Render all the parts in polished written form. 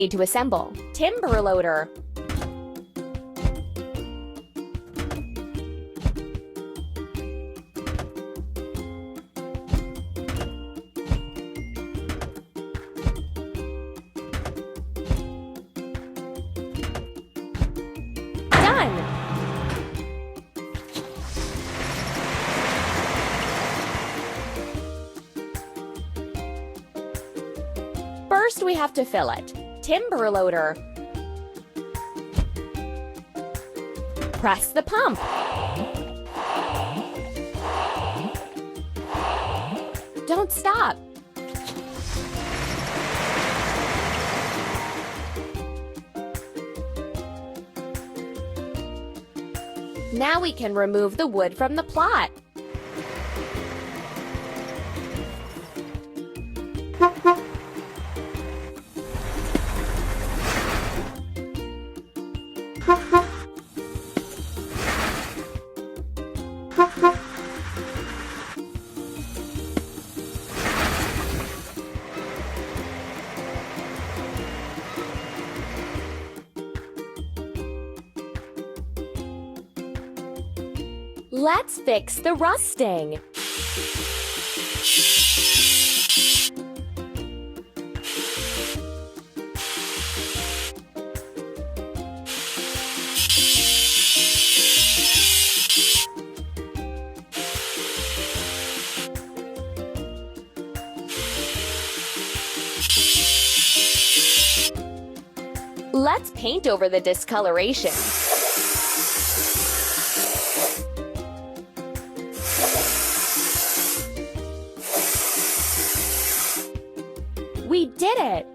Need to assemble. Timber loader. Done! First, we have to fill it. Timber loader. Press the pump. Don't stop. Now we can remove the wood from the plot. Let's fix the rusting. Let's paint over the discoloration. We did it!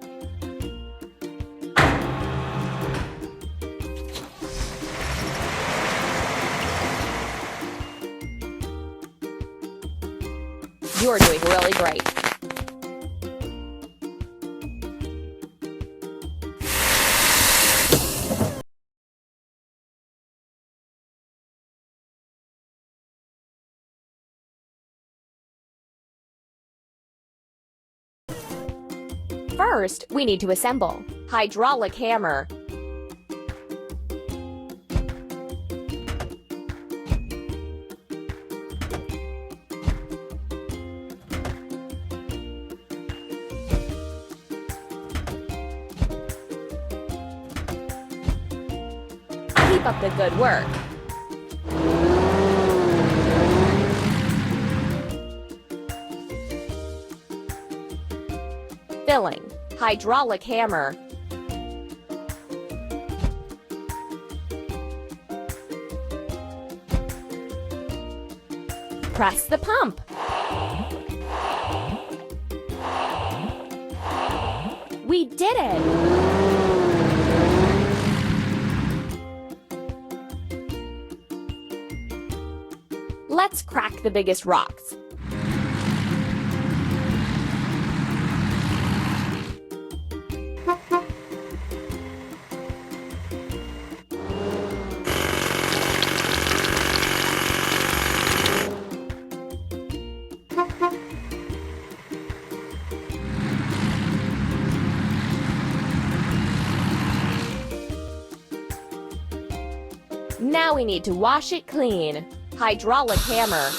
You're doing really great. First, we need to assemble. Hydraulic hammer. Keep up the good work. Filling. Hydraulic hammer. Press the pump. We did it! Let's crack the biggest rocks. Now we need to wash it clean. Hydraulic hammer.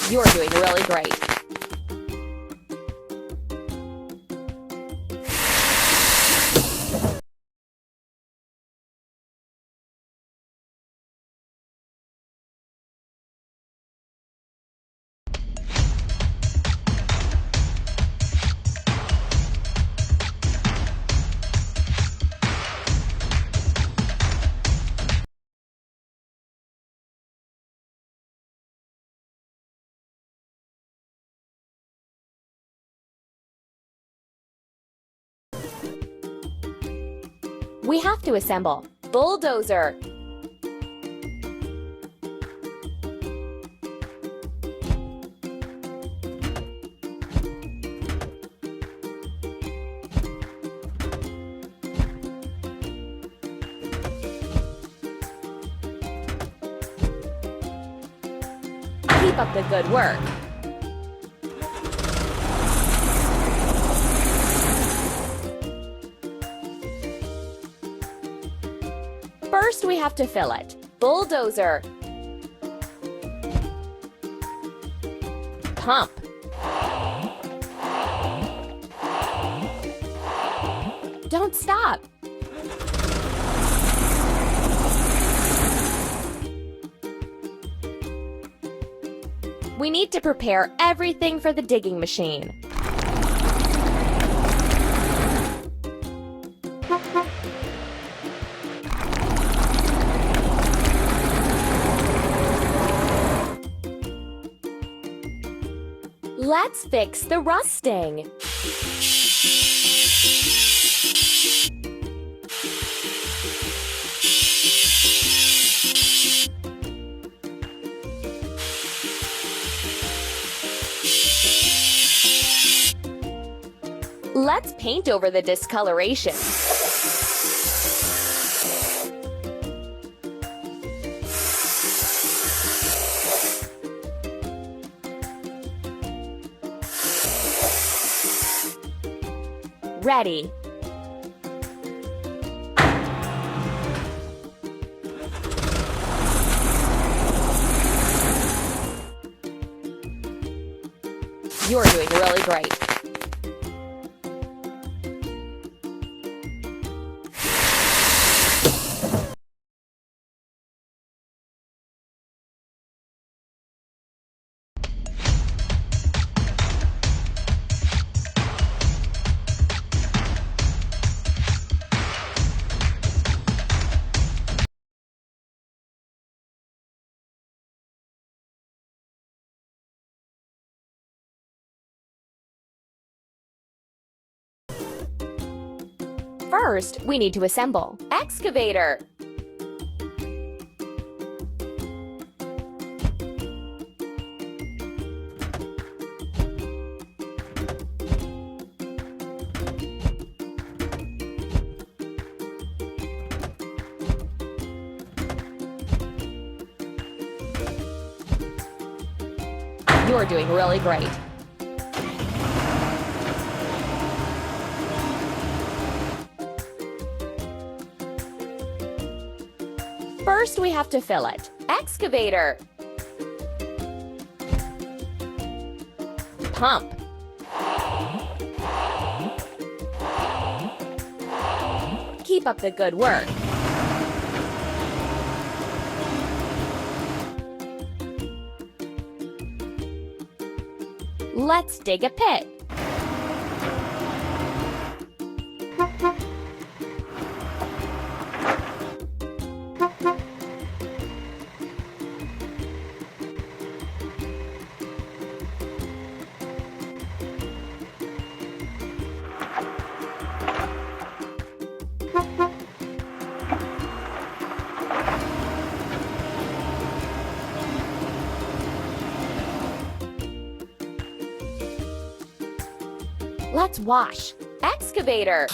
You're doing really great. We have to assemble. Bulldozer. Keep up the good work. First, we have to fill it. Bulldozer. Pump. Don't stop. We need to prepare everything for the digging machine. Let's fix the rusting. Let's paint over the discoloration. Ready. You're doing really great. First, we need to assemble. Excavator. You're doing really great. First, we have to fill it. Excavator. Pump. Keep up the good work. Let's dig a pit. Let's wash. Excavator.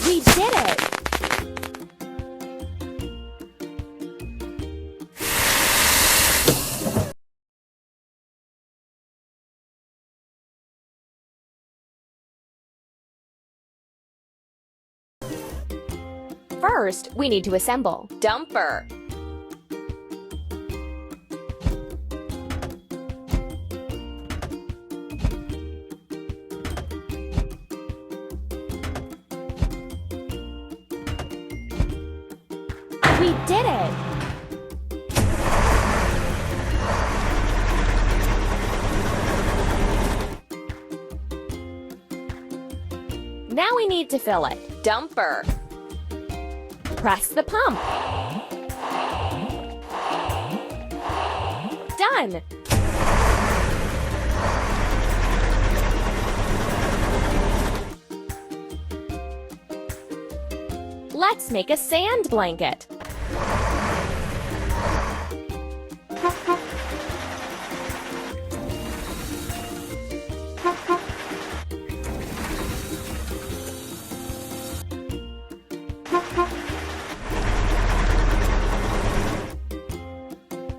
We did it! First, we need to assemble. Dumper. We did it! Now we need to fill it. Dumper. Press the pump. Done. Let's make a sand blanket.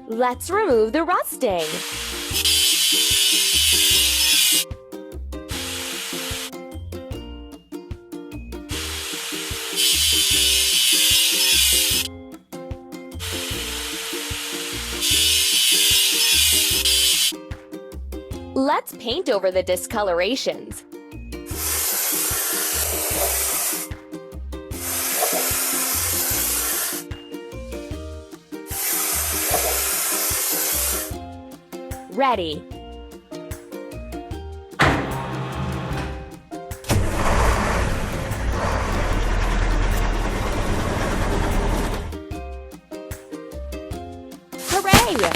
Let's remove the rusting. Let's paint over the discolorations. Ready. Hooray!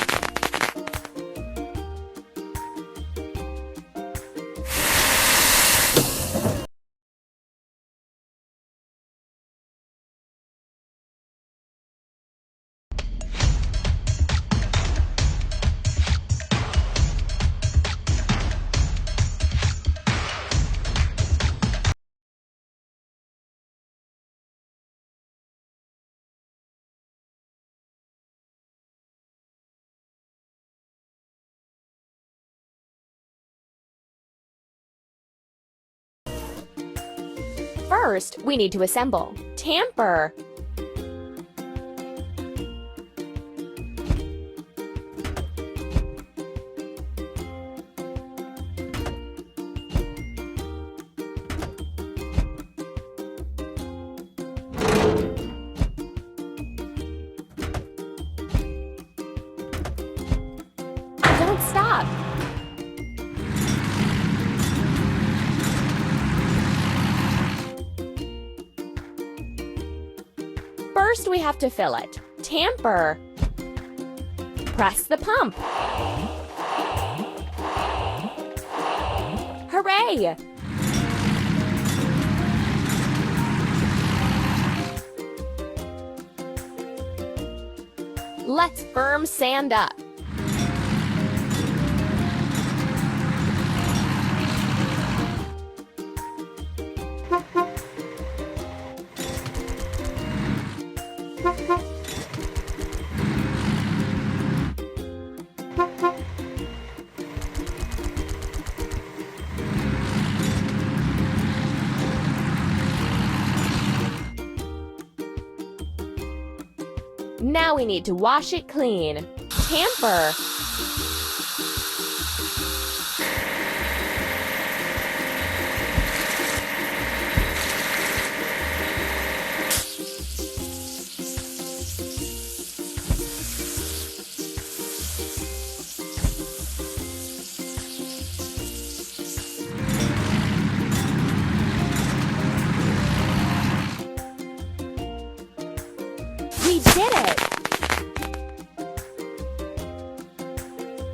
First, we need to assemble. Tamper. Don't stop. First, we have to fill it. Tamper. Press the pump. Hooray! Let's firm sand up. Now we need to wash it clean. Tamper.